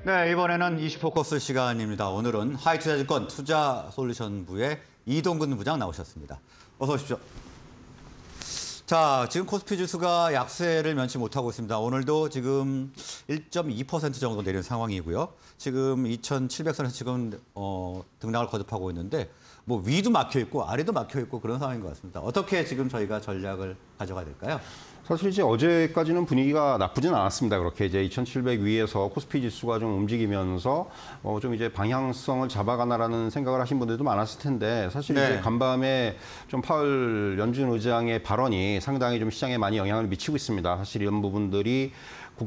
네, 이번에는 이슈포커스 시간입니다. 오늘은 하이투자증권 투자솔루션부의 이동근 부장 나오셨습니다. 어서 오십시오. 자, 지금 코스피 지수가 약세를 면치 못하고 있습니다. 오늘도 지금 1.2% 정도 내린 상황이고요. 지금 2,700선에서 지금 등락을 거듭하고 있는데 뭐 위도 막혀 있고 아래도 막혀 있고 그런 상황인 것 같습니다. 어떻게 지금 저희가 전략을 가져가야 될까요? 사실 이제 어제까지는 분위기가 나쁘진 않았습니다. 그렇게 이제 2,700 위에서 코스피 지수가 좀 움직이면서 좀 이제 방향성을 잡아가나라는 생각을 하신 분들도 많았을 텐데 사실 이제 간밤에 좀 파월 연준 의장의 발언이 상당히 좀 시장에 많이 영향을 미치고 있습니다. 사실 이런 부분들이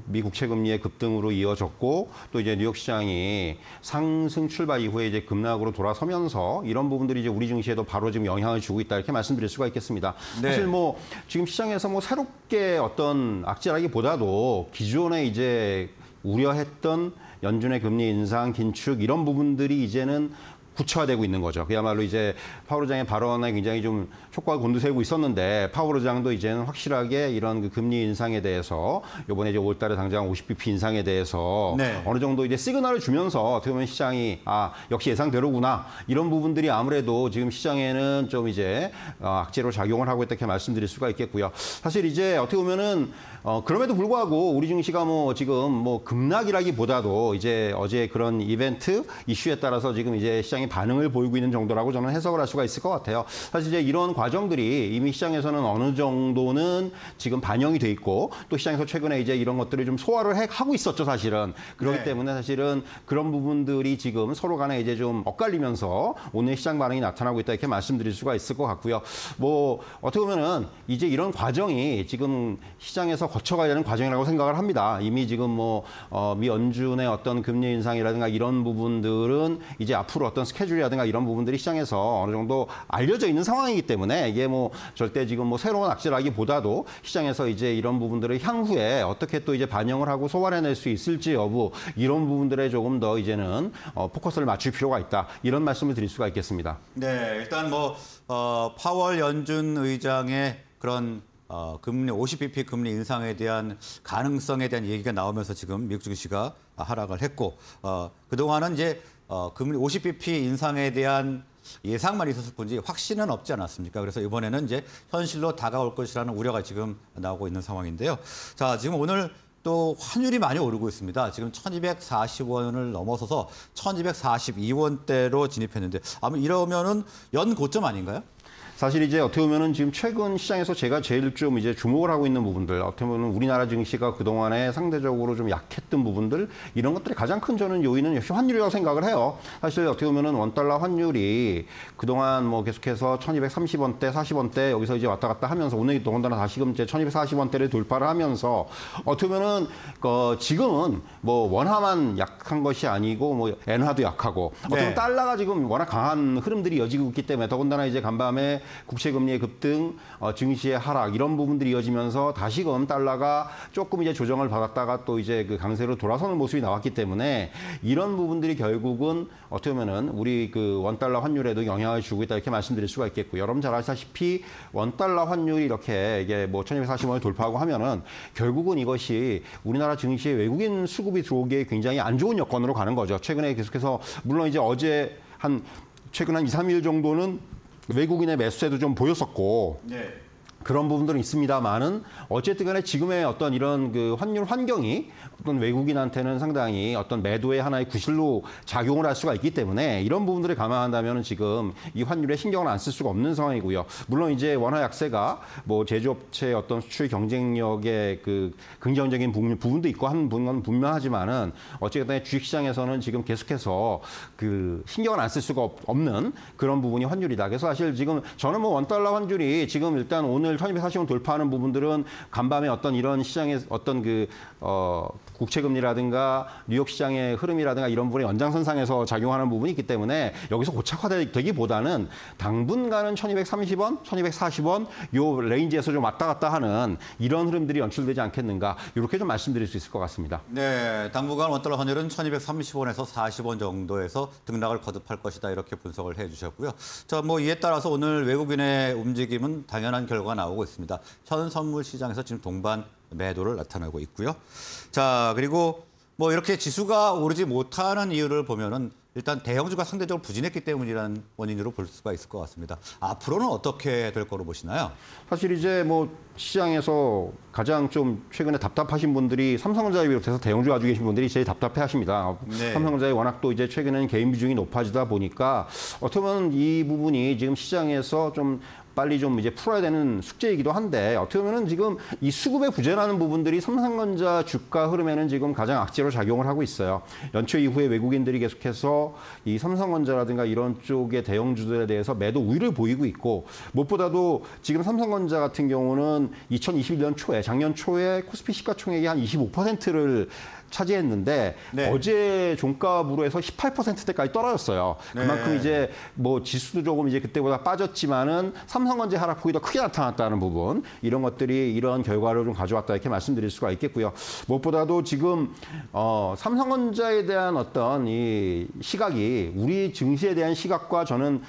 미 국채 금리의 급등으로 이어졌고 또 이제 뉴욕 시장이 상승 출발 이후에 이제 급락으로 돌아서면서 이런 부분들이 이제 우리 증시에도 바로 지금 영향을 주고 있다 이렇게 말씀드릴 수가 있겠습니다. 네. 사실 뭐 지금 시장에서 뭐 새롭게 어떤 악재라기보다도 기존에 이제 우려했던 연준의 금리 인상, 긴축 이런 부분들이 이제는 구체화되고 있는 거죠. 그야말로 이제 파월 의장의 발언에 굉장히 좀 촉각을 곤두세우고 있었는데 파월 의장도 이제는 확실하게 이런 그 금리 인상에 대해서 이번에 이제 5월달에 당장 50bp 인상에 대해서 어느 정도 이제 시그널을 주면서 어떻게 보면 시장이 역시 예상대로구나 이런 부분들이 아무래도 지금 시장에는 좀 이제 악재로 작용을 하고 있다 이렇게 말씀드릴 수가 있겠고요. 사실 이제 어떻게 보면은 그럼에도 불구하고 우리 증시가 뭐 지금 뭐 급락이라기보다도 이제 어제 그런 이벤트 이슈에 따라서 지금 이제 시장이 반응을 보이고 있는 정도라고 저는 해석을 할 수가 있을 것 같아요. 사실 이제 이런 과정들이 이미 시장에서는 어느 정도는 지금 반영이 돼 있고 또 시장에서 최근에 이제 이런 것들을 좀 소화를 하고 있었죠, 사실은. 그렇기 때문에 사실은 그런 부분들이 지금 서로 간에 이제 좀 엇갈리면서 오늘 시장 반응이 나타나고 있다 이렇게 말씀드릴 수가 있을 것 같고요. 뭐 어떻게 보면은 이제 이런 과정이 지금 시장에서 거쳐가야 되는 과정이라고 생각을 합니다. 이미 지금 뭐 미 연준의 어떤 금리 인상이라든가 이런 부분들은 이제 앞으로 어떤 스케줄이라든가 이런 부분들이 시장에서 어느 정도 알려져 있는 상황이기 때문에 이게 뭐 절대 지금 뭐 새로운 악재라기보다도 시장에서 이제 이런 부분들을 향후에 어떻게 또 이제 반영을 하고 소화해낼 수 있을지 여부 이런 부분들에 조금 더 이제는 포커스를 맞출 필요가 있다 이런 말씀을 드릴 수가 있겠습니다. 네, 일단 뭐 파월 연준 의장의 그런 금리 50bp 금리 인상에 대한 가능성에 대한 얘기가 나오면서 지금 미국 증시가 하락을 했고 그동안은 이제 금리 50bp 인상에 대한 예상만 있었을 뿐이지 확신은 없지 않았습니까? 그래서 이번에는 이제 현실로 다가올 것이라는 우려가 지금 나오고 있는 상황인데요. 자, 지금 오늘 또 환율이 많이 오르고 있습니다. 지금 1,240원을 넘어서서 1,242원대로 진입했는데 아마 이러면은 연 고점 아닌가요? 사실 이제 어떻게 보면은 지금 최근 시장에서 제가 제일 좀 이제 주목을 하고 있는 부분들, 어떻게 보면 우리나라 증시가 그동안에 상대적으로 좀 약했던 부분들, 이런 것들이 가장 큰 저는 요인은 역시 환율이라고 생각을 해요. 사실 어떻게 보면은 원달러 환율이 그동안 뭐 계속해서 1,230원대, 40원대 여기서 이제 왔다 갔다 하면서 오늘 더군다나 다시금 이제 1,240원대를 돌파를 하면서 어떻게 보면은 지금은 뭐 원화만 약한 것이 아니고 뭐 엔화도 약하고 어떻게 보면 달러가 지금 워낙 강한 흐름들이 이어지고 있기 때문에 더군다나 이제 간밤에 국채 금리의 급등, 증시의 하락 이런 부분들이 이어지면서 다시금 달러가 조금 이제 조정을 받았다가 또 이제 그 강세로 돌아서는 모습이 나왔기 때문에 이런 부분들이 결국은 어떻게 보면은 우리 그 원달러 환율에도 영향을 주고 있다 이렇게 말씀드릴 수가 있겠고요. 여러분 잘 아시다시피 원달러 환율이 이렇게 이게 뭐 1,240원을 돌파하고 하면은 결국은 이것이 우리나라 증시에 외국인 수급이 들어오기에 굉장히 안 좋은 여건으로 가는 거죠. 최근에 계속해서 물론 이제 어제 최근 한 2, 3일 정도는 외국인의 매수세도 좀 보였었고 그런 부분들은 있습니다만은 어쨌든 간에 지금의 어떤 이런 그 환율 환경이 어떤 외국인한테는 상당히 어떤 매도의 하나의 구실로 작용을 할 수가 있기 때문에 이런 부분들을 감안한다면 지금 이 환율에 신경을 안 쓸 수가 없는 상황이고요. 물론 이제 원화 약세가 뭐 제조업체의 어떤 수출 경쟁력의 그 긍정적인 부분도 있고 한 부분은 분명하지만은 어쨌든 주식시장에서는 지금 계속해서 그 신경을 안 쓸 수가 없는 그런 부분이 환율이다. 그래서 사실 지금 저는 뭐 원달러 환율이 지금 일단 오늘 1,240원 돌파하는 부분들은 간밤에 어떤 이런 시장의 어떤 그 국채 금리라든가 뉴욕 시장의 흐름이라든가 이런 부분이 연장선상에서 작용하는 부분이 있기 때문에 여기서 고착화되기보다는 당분간은 1,230원, 1,240원 요 레인지에서 좀 왔다 갔다 하는 이런 흐름들이 연출되지 않겠는가 이렇게 좀 말씀드릴 수 있을 것 같습니다. 네, 당분간 원달러 환율은 1,230원에서 40원 정도에서 등락을 거듭할 것이다 이렇게 분석을 해주셨고요. 자, 뭐 이에 따라서 오늘 외국인의 움직임은 당연한 결과가 나오고 있습니다. 현 선물 시장에서 지금 동반 매도를 나타내고 있고요. 자, 그리고 뭐 이렇게 지수가 오르지 못하는 이유를 보면은 일단 대형주가 상대적으로 부진했기 때문이라는 원인으로 볼 수가 있을 것 같습니다. 앞으로는 어떻게 될 거로 보시나요? 사실 이제 뭐 시장에서 가장 좀 최근에 답답하신 분들이 삼성전자에 비롯해서 대형주 가지고 계신 분들이 제일 답답해 하십니다. 네. 삼성전자에 워낙 또 이제 최근에는 개인 비중이 높아지다 보니까 어떻게 보면 이 부분이 지금 시장에서 좀 빨리 좀 이제 풀어야 되는 숙제이기도 한데 어떻게 보면은 지금 이 수급의 부재라는 부분들이 삼성전자 주가 흐름에는 지금 가장 악재로 작용을 하고 있어요. 연초 이후에 외국인들이 계속해서 이 삼성전자라든가 이런 쪽의 대형주들에 대해서 매도 우위를 보이고 있고 무엇보다도 지금 삼성전자 같은 경우는 2021년 초에 작년 초에 코스피 시가총액이 한 25%를 차지했는데 네. 어제 종가부로 해서 18%대까지 떨어졌어요. 그만큼 네. 이제 뭐 지수도 조금 이제 그때보다 빠졌지만은 삼성전자 하락폭이 더 크게 나타났다는 부분 이런 것들이 이런 결과를 좀 가져왔다 이렇게 말씀드릴 수가 있겠고요. 무엇보다도 지금 삼성전자에 대한 어떤 이 시각이 우리 증시에 대한 시각과 저는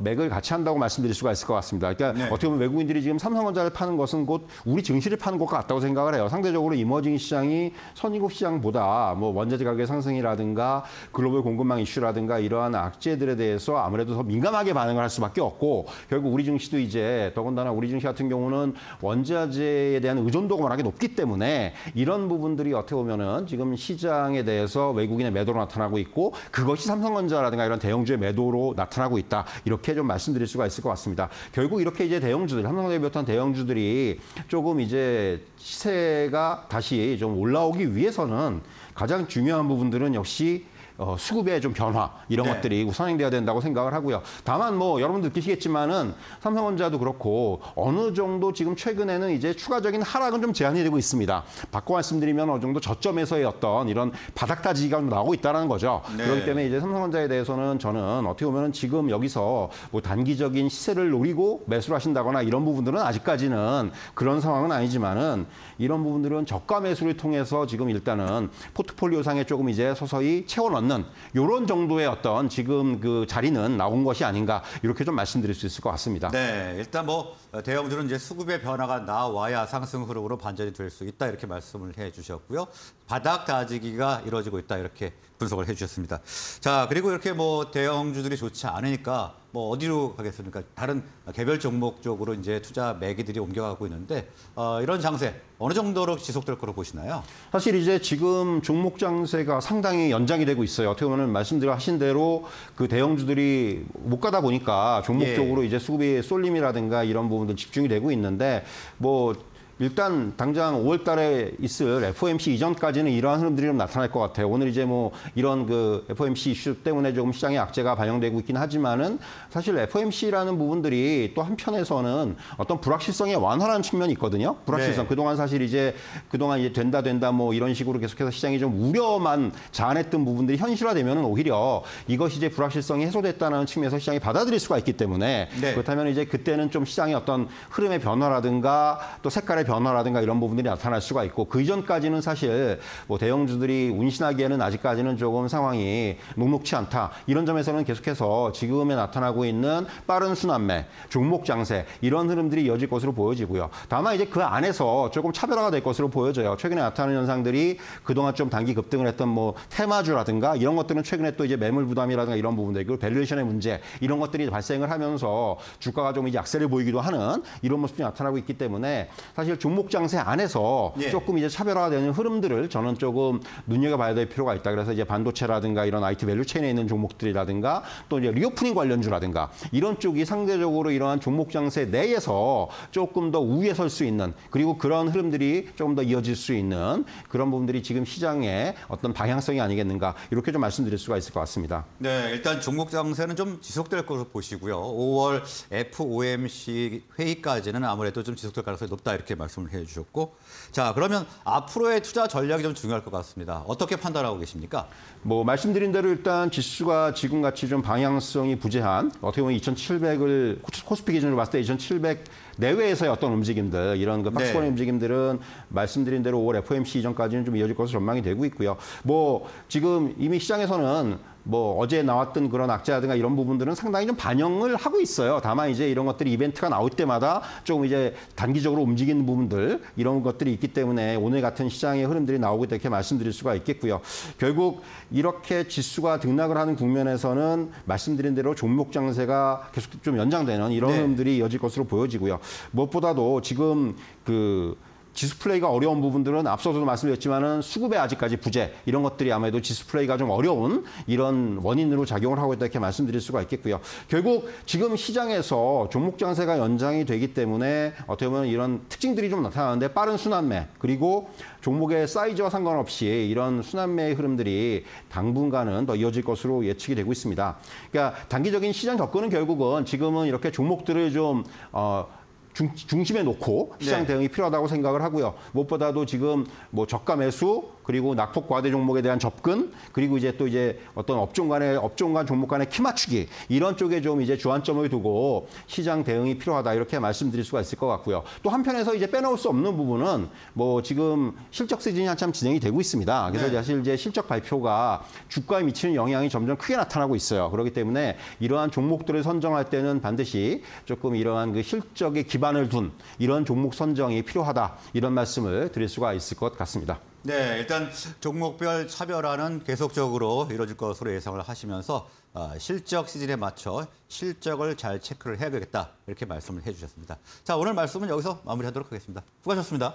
맥을 같이 한다고 말씀드릴 수가 있을 것 같습니다. 그러니까 네. 어떻게 보면 외국인들이 지금 삼성전자를 파는 것은 곧 우리 증시를 파는 것과 같다고 생각을 해요. 상대적으로 이머징 시장이 선진국 시장 보다 뭐 원자재 가격 상승이라든가 글로벌 공급망 이슈라든가 이러한 악재들에 대해서 아무래도 더 민감하게 반응을 할 수밖에 없고 결국 우리 증시도 이제 더군다나 우리 증시 같은 경우는 원자재에 대한 의존도가 워낙에 높기 때문에 이런 부분들이 어떻게 보면은 지금 시장에 대해서 외국인의 매도로 나타나고 있고 그것이 삼성전자라든가 이런 대형주의 매도로 나타나고 있다 이렇게 좀 말씀드릴 수가 있을 것 같습니다. 결국 이렇게 이제 대형주들 삼성전자에 비롯한 대형주들이 조금 이제 시세가 다시 좀 올라오기 위해서는 가장 중요한 부분들은 역시 수급의 좀 변화 이런 네. 것들이 우선행돼야 된다고 생각을 하고요. 다만 뭐 여러분들 느끼시겠지만은 삼성전자도 그렇고 어느 정도 지금 최근에는 이제 추가적인 하락은 좀 제한이 되고 있습니다. 바꿔 말씀드리면 어느 정도 저점에서의 어떤 이런 바닥 다지기가 좀 나오고 있다는 거죠. 네. 그렇기 때문에 이제 삼성전자에 대해서는 저는 어떻게 보면은 지금 여기서 뭐 단기적인 시세를 노리고 매수를 하신다거나 이런 부분들은 아직까지는 그런 상황은 아니지만은 이런 부분들은 저가 매수를 통해서 지금 일단은 포트폴리오상에 조금 이제 서서히 채워 넣는 이런 정도의 어떤 지금 그 자리는 나온 것이 아닌가 이렇게 좀 말씀드릴 수 있을 것 같습니다. 네, 일단 뭐 대형주는 이제 수급의 변화가 나와야 상승 흐름으로 반전이 될 수 있다 이렇게 말씀을 해주셨고요. 바닥 다지기가 이루어지고 있다 이렇게 분석을 해주셨습니다. 자, 그리고 이렇게 뭐 대형주들이 좋지 않으니까 뭐 어디로 가겠습니까? 다른 개별 종목 쪽으로 이제 투자 매기들이 옮겨가고 있는데 이런 장세 어느 정도로 지속될 거로 보시나요? 사실 이제 지금 종목 장세가 상당히 연장이 되고 있어요. 어떻게 보면 말씀하신 대로 그 대형주들이 못 가다 보니까 종목적으로 이제 수급이 쏠림이라든가 이런 부분들 집중이 되고 있는데 뭐 일단 당장 5월 달에 있을 FOMC 이전까지는 이러한 흐름들이 좀 나타날 것 같아요. 오늘 이제 뭐 이런 그 FOMC 이슈 때문에 조금 시장의 악재가 반영되고 있긴 하지만은 사실 FOMC라는 부분들이 또 한편에서는 어떤 불확실성의 완화라는 측면이 있거든요. 불확실성. 네. 그동안 사실 이제 그동안 이제 된다 뭐 이런 식으로 계속해서 시장이 좀 우려만 자아냈던 부분들이 현실화되면은 오히려 이것이 이제 불확실성이 해소됐다는 측면에서 시장이 받아들일 수가 있기 때문에 네. 그렇다면 이제 그때는 좀 시장의 어떤 흐름의 변화라든가 또 색깔의 변화라든가 이런 부분들이 나타날 수가 있고 그 이전까지는 사실 뭐 대형주들이 운신하기에는 아직까지는 조금 상황이 녹록치 않다. 이런 점에서는 계속해서 지금에 나타나고 있는 빠른 순환매, 종목 장세 이런 흐름들이 이어질 것으로 보여지고요. 다만 이제 그 안에서 조금 차별화가 될 것으로 보여져요. 최근에 나타나는 현상들이 그동안 좀 단기 급등을 했던 뭐 테마주라든가 이런 것들은 최근에 또 이제 매물 부담이라든가 이런 부분들 그리고 밸류에이션의 문제 이런 것들이 발생을 하면서 주가가 좀 이제 약세를 보이기도 하는 이런 모습이 나타나고 있기 때문에 사실 종목 장세 안에서 예. 조금 이제 차별화되는 흐름들을 저는 조금 눈여겨봐야 될 필요가 있다. 그래서 이제 반도체라든가 이런 IT 밸류체인에 있는 종목들이라든가 또 이제 리오프닝 관련주라든가 이런 쪽이 상대적으로 이러한 종목 장세 내에서 조금 더 우위에 설 수 있는 그리고 그런 흐름들이 조금 더 이어질 수 있는 그런 부분들이 지금 시장의 어떤 방향성이 아니겠는가 이렇게 좀 말씀드릴 수가 있을 것 같습니다. 네, 일단 종목 장세는 좀 지속될 것으로 보시고요. 5월 FOMC 회의까지는 아무래도 좀 지속될 가능성이 높다 이렇게 말씀을 해주셨고, 자 그러면 앞으로의 투자 전략이 좀 중요할 것 같습니다. 어떻게 판단하고 계십니까? 뭐 말씀드린 대로 일단 지수가 지금같이 좀 방향성이 부재한 어떻게 보면 2,700을 코스피 기준으로 봤을 때 2,700 내외에서의 어떤 움직임들 이런 그 박스권의 움직임들은 말씀드린 대로 5월 FOMC 이전까지는 좀 이어질 것으로 전망이 되고 있고요. 뭐 지금 이미 시장에서는 뭐 어제 나왔던 그런 악재라든가 이런 부분들은 상당히 좀 반영을 하고 있어요. 다만 이제 이런 것들이 이벤트가 나올 때마다 조금 이제 단기적으로 움직이는 부분들 이런 것들이 있기 때문에 오늘 같은 시장의 흐름들이 나오고 있다 이렇게 말씀드릴 수가 있겠고요. 결국 이렇게 지수가 등락을 하는 국면에서는 말씀드린 대로 종목 장세가 계속 좀 연장되는 이런 흐름들이 이어질 것으로 보여지고요. 무엇보다도 지금 지수 플레이가 어려운 부분들은 앞서서도 말씀드렸지만은 수급에 아직까지 부재 이런 것들이 아무래도 지수 플레이가 좀 어려운 이런 원인으로 작용을 하고 있다 이렇게 말씀드릴 수가 있겠고요. 결국 지금 시장에서 종목 장세가 연장이 되기 때문에 어떻게 보면 이런 특징들이 좀 나타나는데 빠른 순환매 그리고 종목의 사이즈와 상관없이 이런 순환매의 흐름들이 당분간은 더 이어질 것으로 예측이 되고 있습니다. 그러니까 단기적인 시장 접근은 결국은 지금은 이렇게 종목들을 좀 중심에 놓고 시장 대응이 필요하다고 생각을 하고요. 무엇보다도 지금 뭐 저가 매수 그리고 낙폭 과대 종목에 대한 접근 그리고 이제 또 이제 어떤 업종 간 종목 간의 키 맞추기 이런 쪽에 좀 이제 주안점을 두고 시장 대응이 필요하다 이렇게 말씀드릴 수가 있을 것 같고요. 또 한편에서 이제 빼놓을 수 없는 부분은 뭐 지금 실적 시즌이 한참 진행이 되고 있습니다. 그래서 사실 이제 실적 발표가 주가에 미치는 영향이 점점 크게 나타나고 있어요. 그렇기 때문에 이러한 종목들을 선정할 때는 반드시 조금 이러한 그 실적에 기반을 둔 이런 종목 선정이 필요하다 이런 말씀을 드릴 수가 있을 것 같습니다. 네, 일단 종목별 차별화는 계속적으로 이루어질 것으로 예상을 하시면서 실적 시즌에 맞춰 실적을 잘 체크를 해야 되겠다 이렇게 말씀을 해주셨습니다. 자, 오늘 말씀은 여기서 마무리하도록 하겠습니다. 수고하셨습니다.